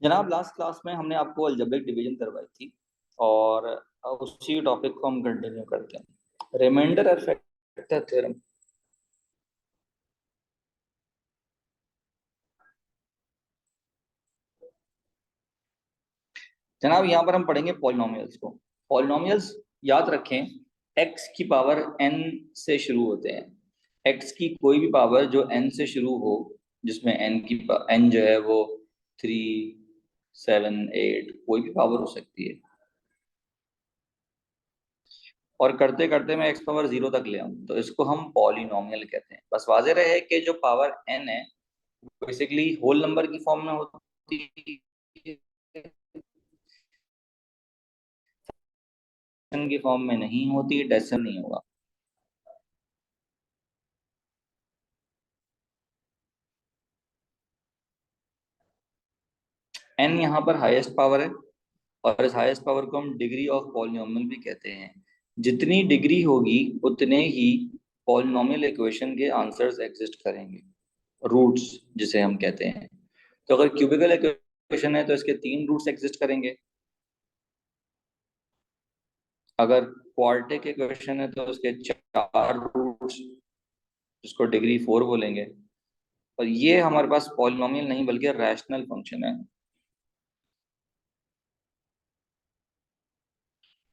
जनाब last class में हमने आपको अलजेब्रिक डिवीजन करवाई थी और उसी टॉपिक को हम कंटिन्यू करते हैं। रिमाइंडर और फैक्टर थ्योरम। जनाब यहाँ पर हम पढ़ेंगे पॉलिनोमियल्स को। पॉलिनोमियल्स याद रखें, x की पावर n से शुरू होते हैं। x की कोई भी पावर जो n से शुरू हो, जिसमें n जो है वो 3, 7, 8 कोई भी पावर हो सकती है, और करते करते मैं x पावर 0 तक ले आऊं तो इसको हम पॉलिनोमियल कहते हैं। बस वाज़ेह रहे कि जो पावर n है बेसिकली होल नंबर की फॉर्म में होती है, की फॉर्म में नहीं होती, डेसिमल नहीं होगा। n यहाँ पर हाईएस्ट पावर है और इस हाईएस्ट पावर को हम डिग्री ऑफ पॉलिनोमियल भी कहते हैं। जितनी डिग्री होगी उतने ही पॉलिनोमियल इक्वेशन के आंसर्स एग्जिस्ट करेंगे, रूट्स जिसे हम कहते हैं। तो अगर क्यूबिकल इक्वेशन है तो इसके 3 रूट्स एग्जिस्ट करेंगे। अगर क्वाड्रेटिक इक्वेशन है तो उसके 4 रूट्स, जिसको डिग्री 4 बोलेंगे। और ये हमारे पास पॉलिनोमियल नहीं बल्कि रैशनल फंक्शन है।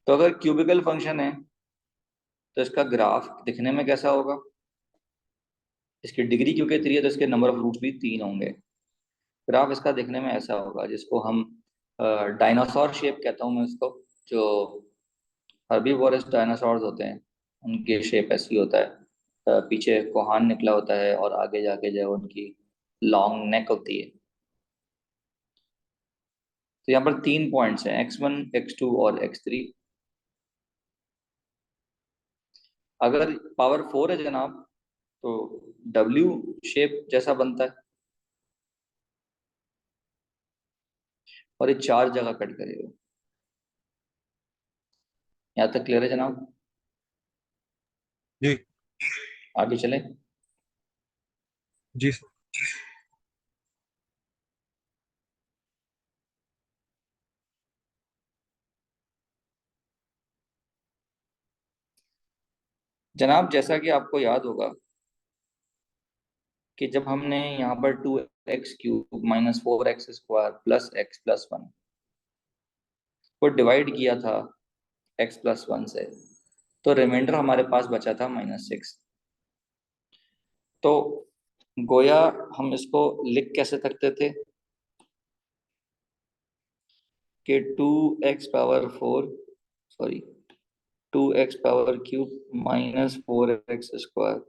तो अगर क्यूबिकल फंक्शन है तो इसका ग्राफ दिखने में कैसा होगा? इसकी डिग्री क्योंकि 3 है तो इसके नंबर ऑफ रूट्स भी 3 होंगे। ग्राफ इसका दिखने में ऐसा होगा, जिसको हम डायनासोर शेप कहता हूँ मैं इसको। जो हर्बीवोरस डायनासोर्स होते हैं उनकी शेप ऐसी होता है। पीछे कोहान निकला होता है और आगे जाके जो है उनकी लॉन्ग नेक होती है। तो यहाँ पर 3 पॉइंट्स हैं, x1, x2 और x3। अगर पावर 4 है जनाब तो W शेप जैसा बनता है और ये 4 जगह कट करेगा। यहाँ तक क्लियर है जनाब? जी आगे चले। जी सर। जनाब जैसा कि आपको याद होगा कि जब हमने यहाँ पर 2x³ minus 4x² plus x+1 को डिवाइड किया था x+1 से, तो रिमाइंडर हमारे पास बचा था -6। तो गोया हम इसको लिख कैसे सकते थे कि 2x³ minus 4x²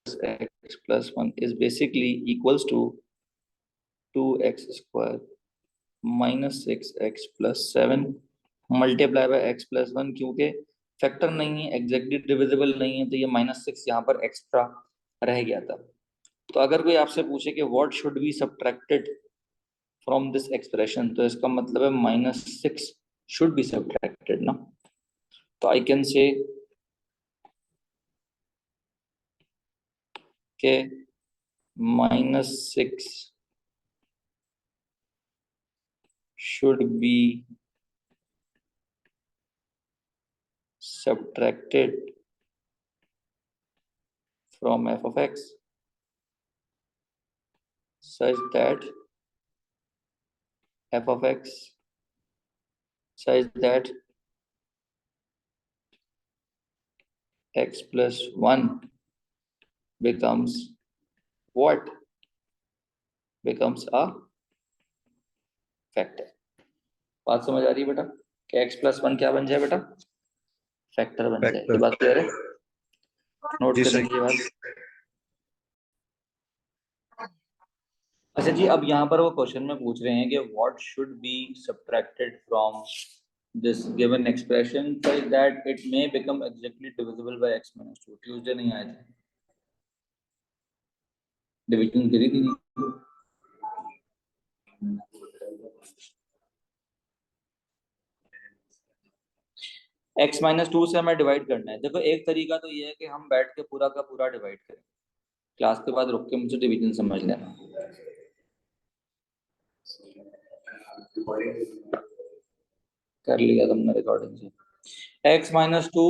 x+1 is basically equals to 2x² minus 6x+7 multiply by x+1। क्योंकि फैक्टर नहीं है, एग्जैक्टली डिविजिबल नहीं है, तो ये -6 यहाँ पर एक्स्ट्रा रह गया था। तो अगर कोई आपसे पूछे कि what should be subtracted from this expression, तो इसका मतलब है -6 शुड बी सब्ट्रैक्टेड ना। तो आई कैन से के -6 should be subtracted from f of x such that f of x such that x+1 becomes what? Becomes a factor। बात समझ आ रही है बेटा कि x+1 क्या बन जाए बेटा? फैक्टर बन जाए। ये फैक्टर। बात क्लियर है? नोट जी कर सर। लीजिए बात। अच्छा जी, अब यहाँ पर वो क्वेश्चन में पूछ रहे हैं कि what should be subtracted from this given expression such that it may become exactly divisible by x-2। Tuesday नहीं आए थे, डिवीजन करी थी नहीं। x-2 से हमें डिवाइड करना है। देखो एक तरीका तो ये है कि हम बैठ के पूरा का पूरा डिवाइड करें, क्लास के बाद रुक के मुझे डिवीजन समझ लेना। कर लिया तुमने रिकॉर्डिंग से। x-2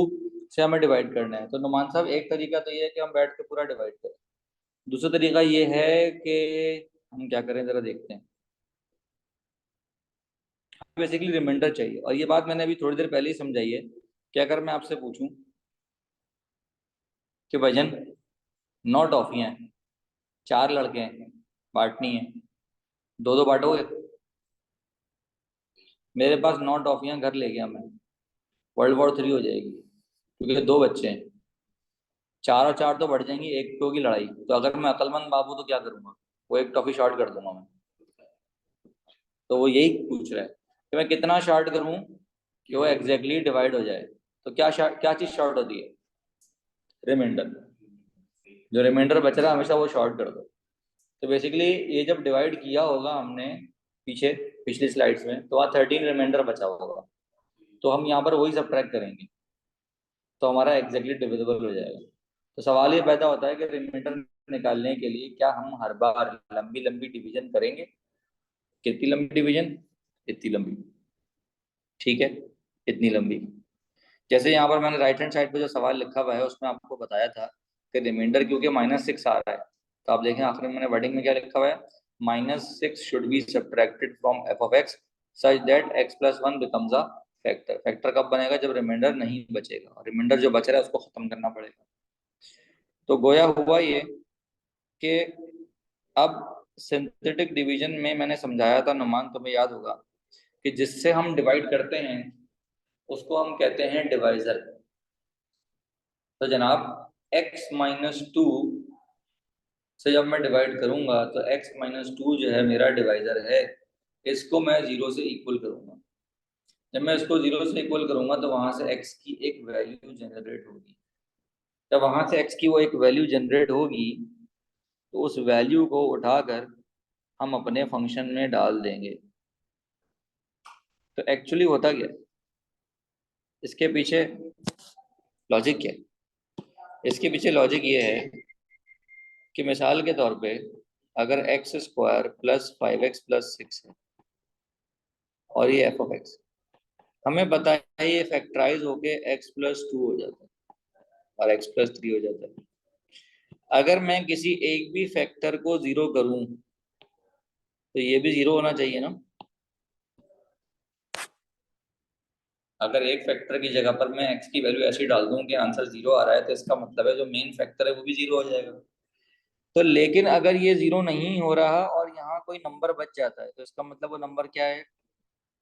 से हमें डिवाइड करना है, तो नुमान साहब एक तरीका तो ये है कि हम बैठ के पूरा डिवाइड करें। दूसरा तरीका ये है कि हम क्या करें, जरा देखते हैं। बेसिकली रिमाइंडर चाहिए, और ये बात मैंने अभी थोड़ी देर पहले ही समझाई है कि अगर मैं आपसे पूछूं कि भजन 9 टॉफियां हैं, 4 लड़के हैं, बांटनी है, दो दो बांटोगे? मेरे पास 9 टॉफियां घर ले गया मैं, वर्ल्ड वॉर 3 हो जाएगी, क्योंकि 2 बच्चे हैं। 4 और 4 तो बढ़ जाएंगी, एक पे होगी लड़ाई। तो अगर मैं अकलमंद बाबू तो क्या करूंगा, वो एक टॉफी शॉर्ट कर दूंगा मैं। तो वो यही पूछ रहा है कि मैं कितना शॉर्ट करूं कि वो एग्जैक्टली डिवाइड हो जाए। तो क्या चीज शॉर्ट होती है? रिमाइंडर। जो रिमाइंडर बच रहा है हमेशा वो शॉर्ट कर दो। तो बेसिकली ये जब डिवाइड किया होगा हमने पीछे पिछली स्लाइड्स में, तो वहाँ 13 रिमाइंडर बचा होगा। तो हम यहाँ पर वही सब्ट्रैक्ट करेंगे, तो हमारा एग्जैक्टली डिविजिबल हो जाएगा। तो सवाल ये पैदा होता है कि रिमाइंडर निकालने के लिए क्या हम हर बार लंबी लंबी डिवीजन करेंगे? कितनी लंबी डिवीजन? इतनी लंबी। ठीक है, इतनी लंबी। जैसे यहाँ पर मैंने राइट हैंड साइड पे जो सवाल लिखा हुआ है उसमें आपको बताया था कि रिमाइंडर क्योंकि -6 आ रहा है, तो आप देखें आखिर में मैंने वर्डिंग में क्या लिखा हुआ है, -6 should be subtracted from F of x such that x+1 becomes a factor. Factor कब बनेगा? जब रिमाइंडर नहीं बचेगा, और रिमाइंडर जो बच रहा है उसको खत्म करना पड़ेगा। तो गोया हुआ ये कि अब सिंथेटिक डिवीजन में मैंने समझाया था नुमान, तुम्हें याद होगा, कि जिससे हम डिवाइड करते हैं उसको हम कहते हैं डिवाइजर। तो जनाब x-2 से जब मैं डिवाइड करूंगा तो x-2 जो है मेरा डिवाइजर है। इसको मैं 0 से इक्वल करूंगा। जब मैं इसको 0 से इक्वल करूंगा तो वहां से x की एक वैल्यू जनरेट होगी। जब वहां से x की वो एक वैल्यू जनरेट होगी तो उस वैल्यू को उठाकर हम अपने फंक्शन में डाल देंगे। तो एक्चुअली होता क्या है, इसके पीछे लॉजिक क्या है? इसके पीछे लॉजिक ये है कि मिसाल के तौर पे अगर x² प्लस 5x+6 है और ये एफ ऑफ एक्स, हमें पता है ये फैक्टराइज होके x+2 हो जाता है और x+3 हो जाता है। अगर मैं किसी एक भी फैक्टर को 0 करूं तो ये भी 0 होना चाहिए ना। अगर एक फैक्टर की जगह पर मैं x की वैल्यू ऐसी डाल दूं कि आंसर 0 आ रहा है, तो इसका मतलब है जो मेन फैक्टर है वो भी 0 हो जाएगा। तो लेकिन अगर ये 0 नहीं हो रहा और यहाँ कोई नंबर बच जाता है, तो इसका मतलब वो नंबर क्या है?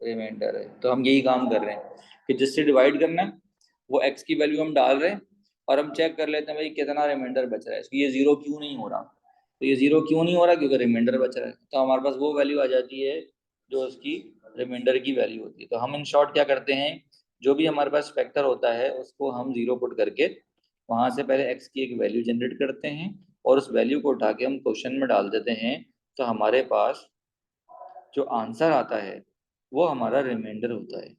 रिमाइंडर है। तो हम यही काम कर रहे हैं कि जिससे डिवाइड करना है वो x की वैल्यू हम डाल रहे हैं, और हम चेक कर लेते हैं भाई कितना रिमाइंडर बच रहा है, इसको ये 0 क्यों नहीं हो रहा। तो ये 0 क्यों नहीं हो रहा? क्योंकि रिमाइंडर बच रहा है। तो हमारे पास वो वैल्यू आ जाती है जो उसकी रिमाइंडर की वैल्यू होती है। तो हम इन शॉर्ट क्या करते हैं, जो भी हमारे पास फैक्टर होता है उसको हम 0 पुट करके वहां से पहले x की एक वैल्यू जनरेट करते हैं, और उस वैल्यू को उठा के हम क्वेश्चन में डाल देते हैं। तो हमारे पास जो आंसर आता है वो हमारा रिमाइंडर होता है।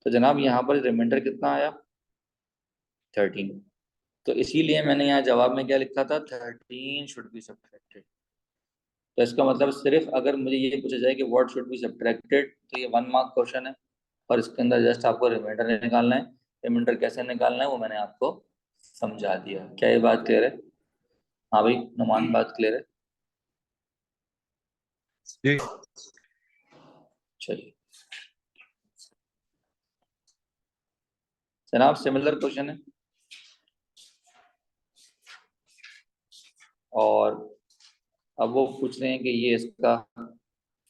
तो जनाब यहाँ पर रिमाइंडर कितना आया? 13। तो इसीलिए मैंने यहाँ जवाब में क्या लिखा था, 13 शुड बी सब्ट्रैक्टेड। तो इसका मतलब सिर्फ अगर मुझे ये पूछा जाए कि व्हाट शुड बी सब्ट्रैक्टेड, तो ये 1 मार्क क्वेश्चन है, और इसके अंदर जस्ट आपको रिमाइंडर निकालना है। रिमाइंडर कैसे निकालना है वो मैंने आपको समझा दिया। क्या ये बात क्लियर है? हाँ भाई नुमान, बात क्लियर है? जी। चलिए जनाब, सिमिलर क्वेश्चन है, और अब वो पूछ रहे हैं कि ये इसका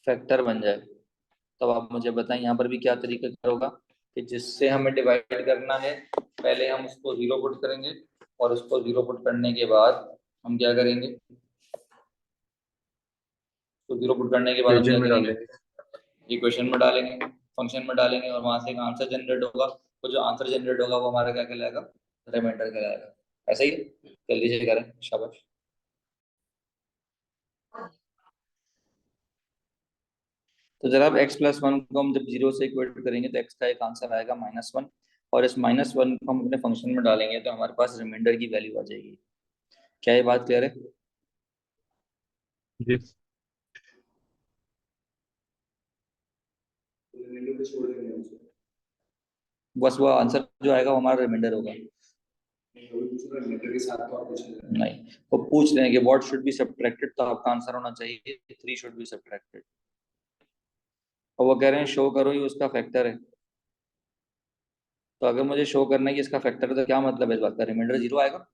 फैक्टर बन जाए। तब आप मुझे बताएं यहाँ पर भी क्या तरीका होगा कि जिससे हमें डिवाइड करना है पहले हम उसको 0 पुट करेंगे, और उसको 0 पुट करने के बाद हम क्या करेंगे, तो 0 पुट करने के बाद हम रीजन क्या में करेंगे, डालेंगे। इक्वेशन में डालेंगे, फंक्शन में डालेंगे, और वहां से एक आंसर जनरेट होगा। तो जो आंसर जनरेट होगा वो हमारा क्या कहलाएगा? रिमाइंडर कहलाएगा। ऐसा ही है? जल्दी से करें, शाबाश। तो जनाब x+1 को हम जब 0 से इक्वेट करेंगे तो x का एक आंसर आएगा -1, और इस -1 को हम अपने फंक्शन में डालेंगे तो हमारे पास रिमाइंडर की वैल्यू आ जाएगी। क्या ये बात क्लियर है? जी बस वो आंसर जो आएगा वो हमारा रिमाइंडर होगा। नहीं, वो पूछ रहे हैं कि व्हाट शुड बी सब्ट्रैक्टेड, तो आपका आंसर होना चाहिए 3 शुड बी सब्ट्रैक्टेड। और वो कह रहे हैं शो करो ये उसका फैक्टर है। तो अगर मुझे शो करना है कि इसका फैक्टर है तो क्या मतलब है इस बात का, रिमाइंडर 0 आएगा?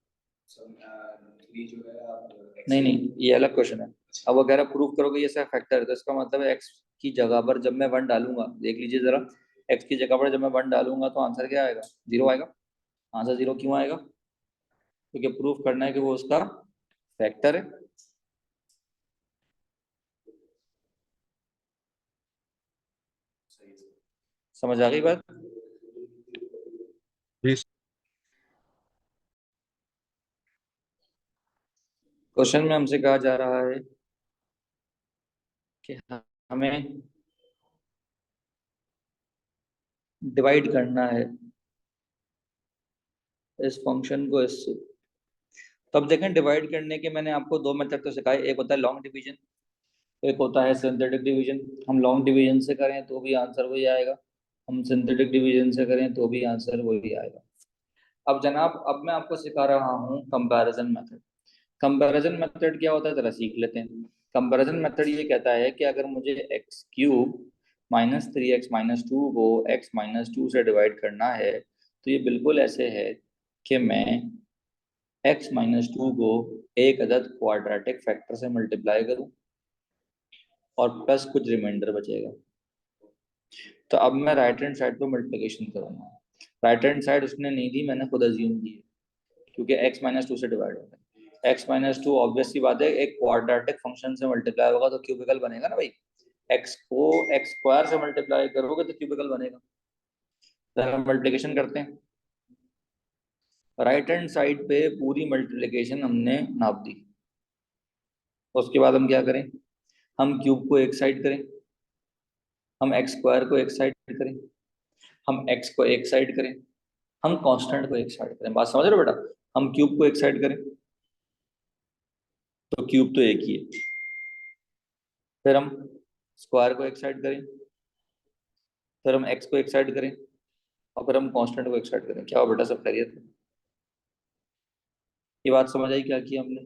नहीं नहीं, ये अलग क्वेश्चन है। अब वो कह रहा प्रूव करोगे ये इसका फैक्टर है, तो इसका मतलब है एक्स की जगह पर जब मैं 1 डालूंगा, देख लीजिए जरा, एक्स की जगह पर जब मैं 1 डालूंगा तो आंसर क्या आएगा? 0 आएगा। आंसर 0 क्यों आएगा? क्योंकि प्रूफ करना है कि वो उसका फैक्टर है। समझ आ गई बात? जी क्वेश्चन में हमसे कहा जा रहा है कि हमें डिवाइड करना है इस फंक्शन को इससे। तो अब देखें, डिवाइड करने के मैंने आपको 2 मेथड तो सिखाए, एक होता है लॉन्ग डिवीजन, एक होता है सिंथेटिक डिवीजन। हम लॉन्ग डिवीजन से करें तो भी आंसर वही आएगा, हम सिंथेटिक डिवीजन से करें तो भी आंसर वही आएगा। अब जनाब, अब मैं आपको सिखा रहा हूँ कंपैरिजन मेथड। कंपैरिजन मेथड क्या होता है जरा सीख लेते हैं। कंपैरिजन मेथड ये कहता है कि अगर मुझे एक्स क्यूब -3x-2 को x-2 से डिवाइड करना है, तो ये बिल्कुल ऐसे है कि मैं x-2 को एक अदद क्वाड्रेटिक फैक्टर से मल्टीप्लाई करूं और प्लस कुछ रिमाइंडर बचेगा। तो अब मैं राइट हैंड साइड पे मल्टीप्लिकेशन करूंगा। राइट हैंड साइड उसने नहीं दी, मैंने खुद अज्यूम की है, क्योंकि x-2 से डिवाइड होता है। x-2 ऑब्वियस सी बात है, एक क्वाड्रेटिक फंक्शन से मल्टीप्लाई होगा तो क्यूबिकल बनेगा ना भाई। x को x स्क्वायर से मल्टीप्लाई करोगे तो क्यूबिकल बनेगा। तो हम मल्टीप्लिकेशन करते हैं। राइट हैंड साइड पे पूरी मल्टीप्लिकेशन हमने नाप दी। उसके बाद हम क्या करें? हम क्यूब को एक साइड करें, हम एक्स स्क्वायर को एक साइड करें, हम एक्स को एक साइड करें, हम कांस्टेंट को एक साइड करें। बात समझ रहे हो बेटा? हम क्यूब को एक साइड करें तो क्यूब तो एक ही है, फिर हम स्क्वायर को एक साइड करें, फिर हम एक्स को एक साइड करें, और फिर हम कांस्टेंट को एक साइड करें। क्या हो बेटा, सब खैरियत है? ये बात समझ आई क्या की हमने?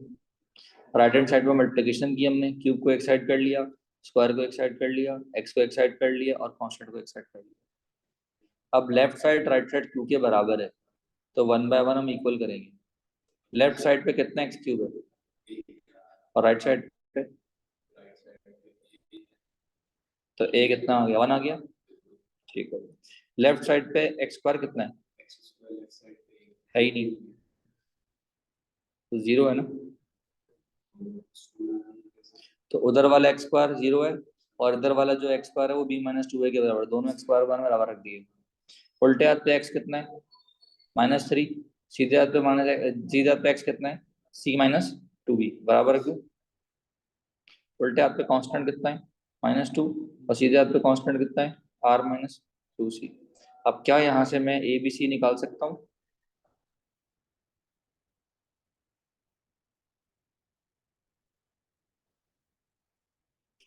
राइट हैंड साइड में मल्टीप्लिकेशन की हमने, क्यूब को एक साइड कर लिया, स्क्वायर को एक साइड कर लिया, एक्स को एक साइड कर लिया और कांस्टेंट को एक साइड कर लिया। अब left side right side Q के बराबर है, तो 1/1 हम इक्वल करेंगे। लेफ्ट साइड पे कितना एक्स क्यूब है और राइट साइड पे, तो ए कितना आ गया? 1 आ गया। ठीक है। लेफ्ट साइड पे एक्स स्क्वायर कितना है ही नहीं, तो 0 है ना। तो उधर वाला एक्स स्क्वायर 0 है, और इधर वाला जो एक्स स्क्वायर है वो b-2 के बराबर, दोनों एक्स स्क्वायर बराबर रख दिए। उल्टे हाथ पे एक्स कितना है? -3। सीधे हाथ पे सीधे हाथ पे एक्स कितना है? c-2b बराबर क्यों? उल्टे हाथ पे कांस्टेंट कितना है? -2। और सीधे हाथ पे कांस्टेंट कितना है? r-2c। अब क्या यहाँ से मैं ए बी सी निकाल सकता हूँ?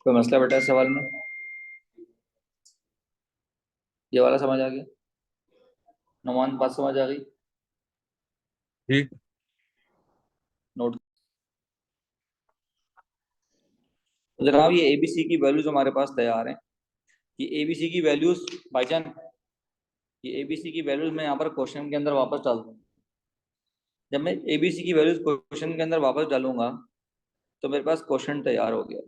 कोई मसला बेटा इस सवाल में? ये वाला समझ आ गया? नुमान बात समझ आ गई? जी नोट। तो जनाब, ये एबीसी की वैल्यूज हमारे पास तैयार हैं। ये एबीसी की वैल्यूज भाईजान, ये एबीसी की वैल्यूज मैं यहाँ पर क्वेश्चन के अंदर वापस डाल दूँ। जब मैं एबीसी की वैल्यूज क्वेश्चन के अंदर वापस डालूंगा तो मेरे पास क्वेश्चन तैयार हो गया।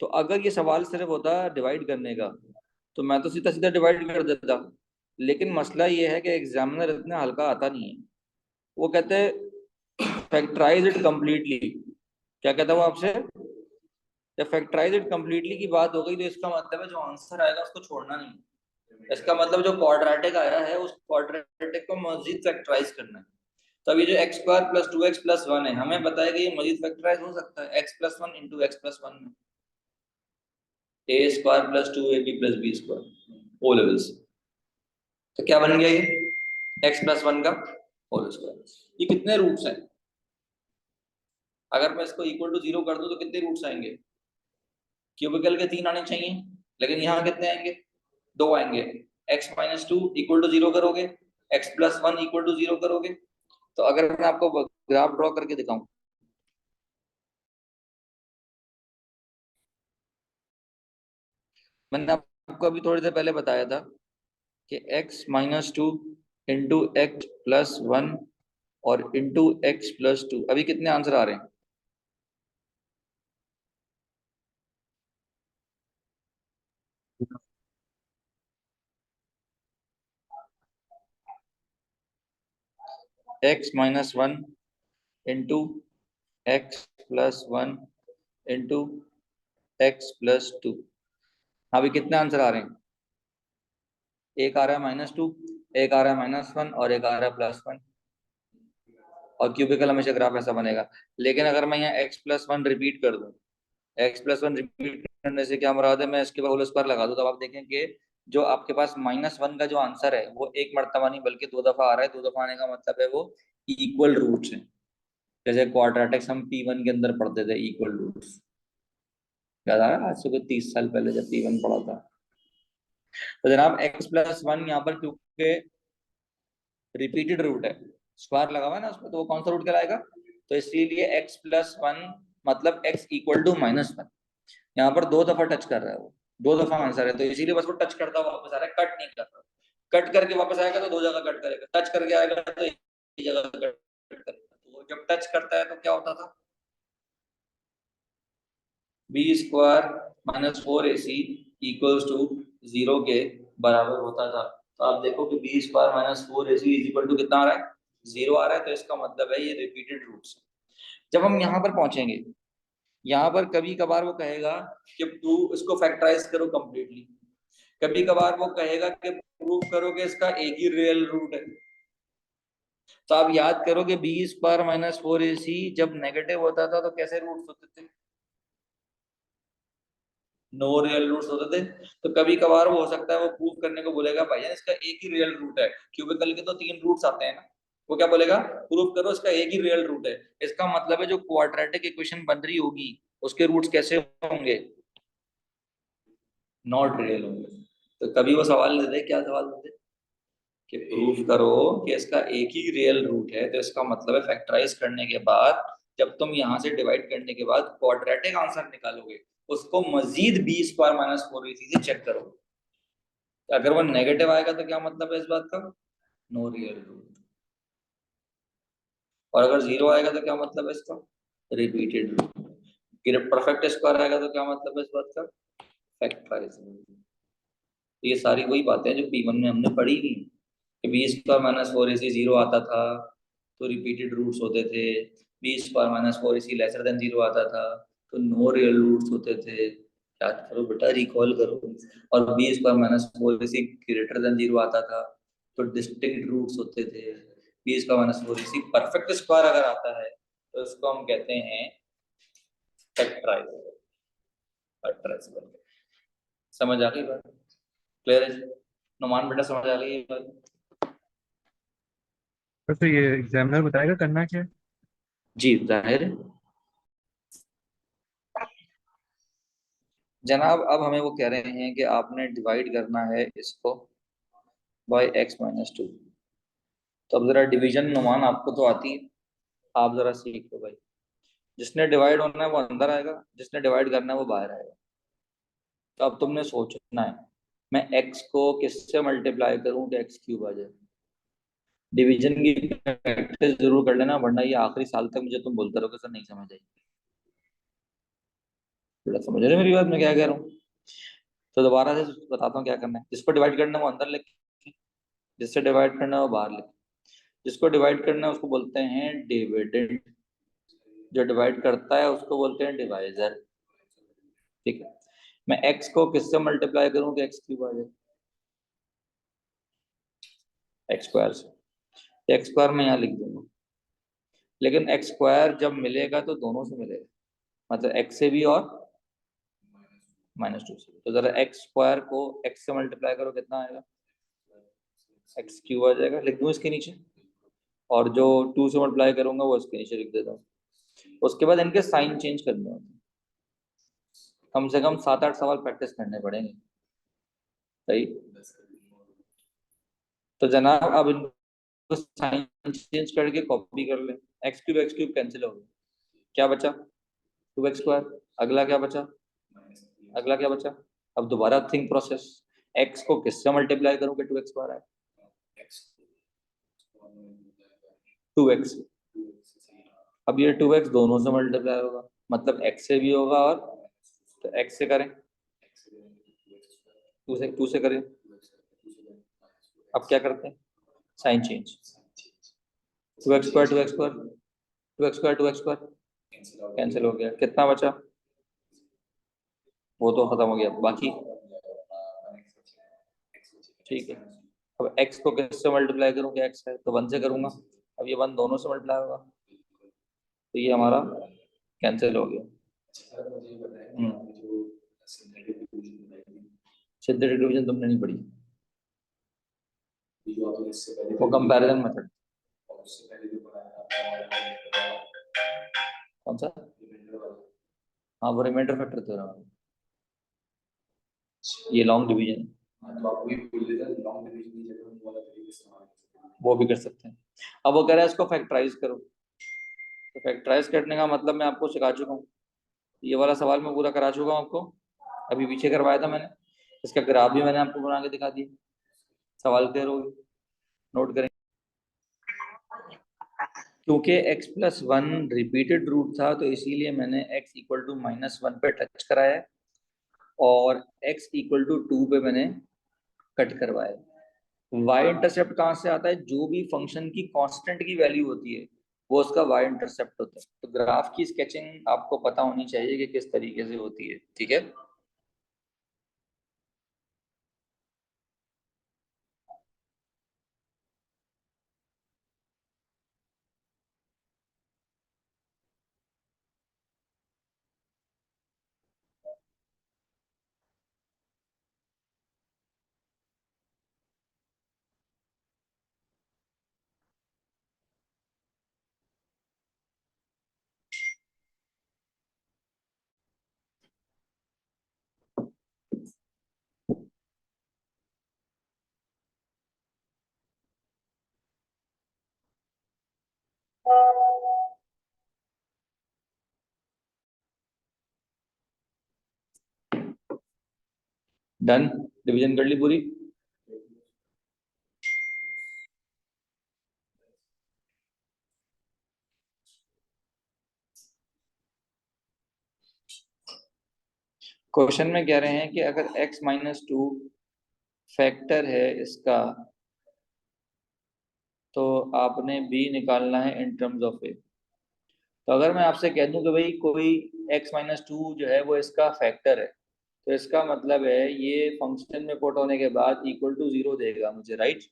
तो अगर ये सवाल सिर्फ होता डिवाइड करने का तो मैं तो सीधा सीधा डिवाइड कर देता। लेकिन मसला ये है कि एग्जामिनर इतना हल्का आता नहीं है। वो कहते हैं फैक्टराइज इट कंप्लीटली। क्या कहता है वो आपसे? जब फैक्टराइज इट कंप्लीटली की बात हो गई तो इसका मतलब है जो आंसर आएगा उसको छोड़ना नहीं। इसका मतलब जो क्वाड्रेटिक आया है उस क्वाड्रेटिक को मजीद फैक्टराइज करना है। तो अभी जो x square plus 2x plus 1 है, हमें बताया कि ये मजीद फैक्टराइज हो सकता है x plus 1 into x plus 1 में। A square plus 2ab plus B square O levels. तो क्या बन गया ये? एक्स प्लस 1 का होल स्क्वायर। ये कितने रूट्स हैं? अगर मैं इसको इक्वल टू 0 कर दूं तो कितने रूट्स आएंगे? क्यूबिकल के 3 आने चाहिए, लेकिन यहाँ कितने आएंगे? 2 आएंगे। x minus two equal to 0 करोगे, x प्लस 1 इक्वल टू 0 करोगे। तो अगर मैं आपको ग्राफ ड्रॉ करके दिखाऊं, मैंने आपको अभी थोड़ी देर पहले बताया था कि x minus two into x plus 1 और इंटू एक्स प्लस 2, अभी कितने आंसर आ रहे हैं? x minus 1 into x plus 1 into x plus 2, अभी कितने आंसर आ रहे हैं? एक आ रहा है -2, एक आ रहा है -1 और एक आ रहा है +1। और क्यूबिकल हमेशा ग्राफ ऐसा बनेगा। लेकिन अगर मैं यहाँ x प्लस 1 रिपीट कर दूं, x प्लस 1 रिपीट करने से क्या मुराद है, मैं इसके बाद होल स्क्वायर लगा दूं, तब आप देखेंगे जो आपके पास -1 का जो आंसर है वो एक मर्तबा नहीं बल्कि 2 दफा आ रहा है। 2 दफा आने का मतलब है वो इक्वल रूट्स है। जैसे क्वाड्रेटिक्स हम P1 के अंदर पढ़ते थे, इक्वल रूट्स, याद आ रहा है? आज से कोई 30 साल पहले जब P1 पढ़ा था। तो जनाब x प्लस 1 यहाँ पर क्योंकि रिपीटेड रूट है, स्क्वायर लगा हुआ है ना उसमें, तो वो कौन सा रूट कहलाएगा? तो इसलिए x प्लस 1 मतलब x इक्वल टू -1। यहाँ पर 2 दफा टच कर रहा है वो, 2 दफा आंसर है, तो इसीलिए बस वो टच करता हुआ वापस आ रहा है, कट नहीं कर रहा। कट करके वापस आएगा तो 2 जगह कट करेगा, टच करके आएगा तो एक जगह कट करेगा। तो वो जब टच करता है तो क्या होता था? B square minus 4ac equals to 0 के बराबर होता था। तो आप देखो कि B square minus 4ac is equal to कितना आ रहा है? 0 आ रहा है। तो इसका मतलब है ये रिपीटेड रूट्स। जब हम यहाँ पर पहुंचेंगे, यहाँ पर कभी कभार वो कहेगा कि तू इसको फैक्टराइज करो कंप्लीटली, कभी कभार वो कहेगा कि प्रूव करो कि इसका एक ही रियल रूट है। तो आप याद करो कि बी स्क्वायर माइनस 4ac जब नेगेटिव होता था तो कैसे रूट्स होते थे? नो रियल रूट्स होते थे। तो कभी कभार वो हो सकता है वो प्रूव करने को बोलेगा भाई इसका एक ही रियल रूट है, क्यूबिकल के तो 3 रूट्स आते हैं ना। वो क्या बोलेगा? प्रूव करो इसका एक ही रियल रूट है। इसका मतलब है जो क्वाड्रेटिक इक्वेशन बन रही होगी उसके रूट्स कैसे होंगे? नॉट रियल होंगे। तो कभी वो सवाल देते, क्या सवाल देते कि प्रूफ करो कि इसका एक ही रियल रूट है। तो इसका मतलब है फैक्टराइज करने के बाद जब तुम यहां से डिवाइड करने के बाद क्वाड्रेटिक आंसर निकालोगे, उसको मजीद बी स्क्वायर माइनस 4ac से चेक करो। तो अगर वो नेगेटिव आएगा तो क्या मतलब है इस बात का? No real root. और अगर 0 आएगा तो क्या मतलब है इसका? Repeated root. परफेक्ट स्क्वायर आएगा तो क्या मतलब है इस बात का? फैक्टराइज। ये सारी वही बातें हैं जो P1 में हमने पढ़ी थी कि बी स्क्वायर माइनस 4ac 0 आता था तो रिपीटेड रूट्स होते थे, B square minus 4ac lesser than 0 आता था तो नो रियल रूट्स होते थे। याद करो बेटा, रिकॉल करो। और B square minus 4ac greater than 0 आता था तो डिस्टिंक्ट रूट्स होते थे। B square minus 4ac perfect square अगर आता है तो उसको हम कहते हैं फैक्टराइजेबल। फैक्टराइजेबल। समझ आ गई बात? क्लियर है? नुमान बेटा समझ आ गई ये बात? तो ये एग्जामिनर बताएगा करना क्या है? जी जाहिर है। जनाब अब हमें वो कह रहे हैं कि आपने डिवाइड करना है इसको बाय x-2। तो अब जरा डिवीजन नुमान आपको तो आती है, आप जरा सीख लो भाई। जिसने डिवाइड होना है वो अंदर आएगा, जिसने डिवाइड करना है वो बाहर आएगा। तो अब तुमने सोचना है मैं x को किससे मल्टीप्लाई करूं कि x क्यूब आ जाए। डिवीजन की प्रैक्टिस जरूर कर लेना, वरना ये आखिरी साल तक मुझे तुम बोलते रहोगे सर नहीं समझ आई। थोड़ा समझ रहे हो मेरी बात मैं क्या कह रहा हूँ? तो दोबारा से बताता हूँ क्या करना है। जिसको डिवाइड करना है वो अंदर लिख, जिससे डिवाइड करना है वो बाहर लिख। जिसको डिवाइड करना है उसको बोलते हैं डिविडेंड, जो डिवाइड करता है उसको बोलते हैं डिवाइजर। ठीक है। मैं x को किससे मल्टीप्लाई करूं कि x क्यूब आ जाए? एक्स स्क्वायर से। एक्स स्क्वायर मैं यहाँ लिख दूंगा, लेकिन एक्स स्क्वायर जब मिलेगा तो दोनों से मिलेगा, मतलब x से भी और -2 से भी। तो जरा एक्स स्क्वायर को x से मल्टीप्लाई करो कितना आएगा? एक्स क्यूब आ जाएगा, लिख दूं इसके नीचे। और जो 2 से मल्टीप्लाई करूंगा वो इसके नीचे लिख देता हूँ। उसके बाद इनके साइन चेंज करने होते हैं। कम से कम 7-8 सवाल प्रैक्टिस करने पड़ेंगे। सही। तो जनाब अब इनको साइन चेंज करके कॉपी कर ले। एक्स क्यूब कैंसिल हो गया, क्या बचा? 2x²। अगला क्या बचा? अगला क्या बचा? अब दोबारा थिंक प्रोसेस। एक्स को किससे मल्टीप्लाई करूं कि 2x² आए? 2x। अब ये 2x दोनों से मल्टीप्लाई होगा, मतलब x से भी होगा, और तो x से करें, 2 से करें। अब क्या करते हैं? Sign change. 2x² कैंसिल हो गया, कितना बचा? वो तो खत्म हो गया, बाकी ठीक है। अब x को किससे मल्टीप्लाई करूं कि x है, तो 1 से करूंगा। अब ये 1 दोनों से मल्टीप्लाई होगा, तो ये हमारा कैंसिल हो गया। सिंथेटिक डिवीजन तुमने नहीं पढ़ी, वो कंपैरिजन मेथड। कौन सा? हाँ, वो रिमाइंडर फैक्टर थ्योरम। ये लॉन्ग डिवीजन, वो भी कर सकते हैं। अब वो कह रहा है इसको फैक्टराइज करो, तो फैक्टराइज करने का मतलब मैं आपको सिखा चुका हूँ। ये वाला सवाल मैं पूरा करा चुका हूँ आपको, अभी पीछे करवाया था मैंने। इसका ग्राफ भी मैंने आपको बना के दिखा दिया। सवाल क्लियर हो गया? नोट करें। क्योंकि x+1 रिपीटेड रूट था, तो इसीलिए मैंने x इक्वल टू -1 पे टच कराया है, और x इक्वल टू 2 पे मैंने कट करवाया है। y इंटरसेप्ट कहाँ से आता है? जो भी फंक्शन की कांस्टेंट की वैल्यू होती है, वो उसका y इंटरसेप्ट होता है। तो ग्राफ की स्केचिंग आपको पता होनी चाहिए कि किस तरीके से होती है, ठीक है? डन। डिवीजन कर ली पूरी। क्वेश्चन में कह रहे हैं कि अगर x-2 फैक्टर है इसका, तो आपने b निकालना है इन टर्म्स ऑफ a। तो अगर मैं आपसे कह दूं कि भाई कोई x-2 जो है वो इसका फैक्टर है, तो इसका मतलब है ये फंक्शन में पुट होने के बाद इक्वल टू 0 देगा मुझे, राइट?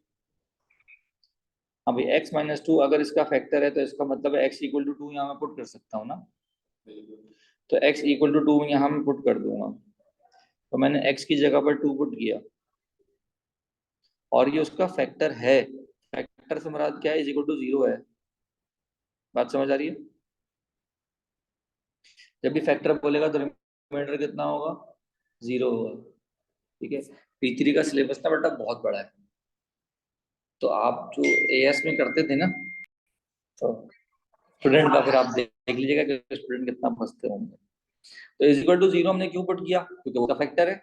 अभी x-2 अगर इसका फैक्टर है, तो इसका मतलब है x इक्वल टू 2 यहाँ मैं पुट कर सकता हूँ ना। तो x इक्वल टू 2 यहाँ मैं पुट कर दूंगा। तो मैंने x की जगह पर 2 पुट किया, और ये उसका फैक्टर है। फैक्टर से मुराद क्या है? इज इक्वल टू 0 है। बात समझ आ रही है? जब भी फैक्टर बोलेगा तो रिमाइंडर कितना होगा? 0 होगा, ठीक है? P3 का सिलेबस ना बेटा बहुत बड़ा है, तो आप जो एएस में करते थे ना, तो स्टूडेंट का फिर आप देख लीजिएगा कि स्टूडेंट कितना फंसते होंगे। तो इज इक्वल टू 0 हमने क्यों पुट किया? क्योंकि वो का फैक्टर है।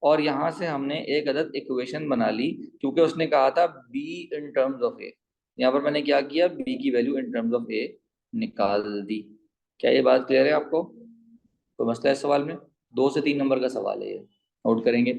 और यहाँ से हमने एक अदद इक्वेशन बना ली, क्योंकि उसने कहा था b in terms of a। यहाँ पर मैंने क्या किया? b की value in terms of a निकाल दी। क्या ये बात क्लियर है आपको? तो मसला है सवाल में 2 से 3 नंबर का सवाल है ये, नोट करेंगे।